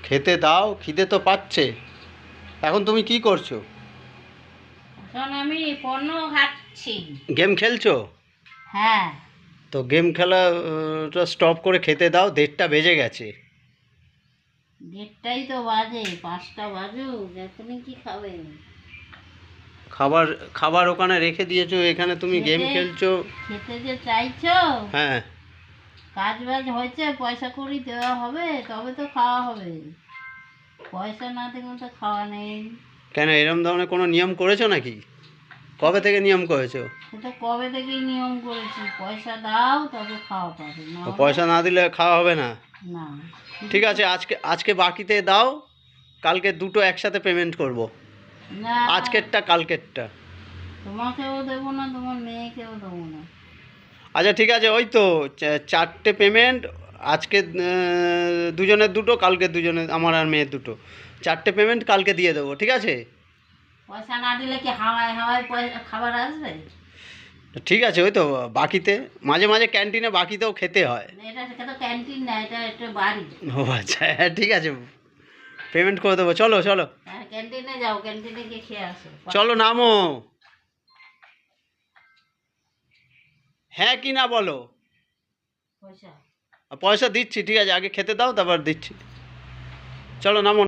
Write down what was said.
খেতে দাও, খিদে তো পাচ্ছে। এখন তুমি কি করছো? এখন আমি পণ্য খাচ্ছি। গেম খেলছো? হ্যাঁ। তো গেম খেলাটা স্টপ করে খেতে দাও, 1:30টা বেজে গেছে। 1:30টাই তো বাজে, 5টা বাজুক, এখনই কি খাবেন? খাবার খাবার ওখানে রেখে দিয়েছো, এখানে তুমি গেম খেতে খেলছো। খেতে যে চাইছো, হ্যাঁ। কাজ বাজ হয়েছে, পয়সা কড়ি দেওয়া হবে তবে তো খাওয়া হবে। পয়সা না দিলে তো খাওয়া নেই। কেন এরম ধরনের কোনো নিয়ম করেছো নাকি? কবে থেকে নিয়ম করেছো? সে তো কবে থেকেই নিয়ম করেছি, পয়সা দাও তবে খাওয়া পাবে, না ও, হলে পয়সা না দিলে খাওয়া হবে না? না। ঠিক আছে, আজকে আজকে বাকিতে দাও, কালকে দুটো একসাথে পেমেন্ট করব। না, আজকেরটা কালকেরটা। তোমাকেও দেবো না, তোমার মেয়েকেও দেবো না। আচ্ছা ঠিক আছে, ওই তো 4টে পেমেন্ট। আজকে দুজনের দুটো, কালকে দুজনের, আমার আর মেয়ের দুটো। 4টে পেমেন্ট কালকে দিয়ে দেবো, ঠিক আছে? পয়সা না দিলে কি হাওয়ায় হাওয়ায় পয়সা খাবার আসবে? ঠিক আছে, ওই তো বাকিতে, মাঝে মাঝে ক্যান্টিনে বাকিতেও খেতে হয়। এটা সেটা তো ক্যান্টিন না, এটা একটা বাড়ি। ও আচ্ছা, হ্যাঁ ঠিক আছে, পেমেন্ট করে দেবো। চলো চলো হ্যাঁ, ক্যান্টিনে যাও, ক্যান্টিনে গিয়ে খেয়ে আসো। চলো, নামো। হ্যাঁ কি না বলো? পয়সা পয়সা দিচ্ছি, ঠিক আছে, আগে খেতে দাও, তারপর দিচ্ছি। চলো নামো।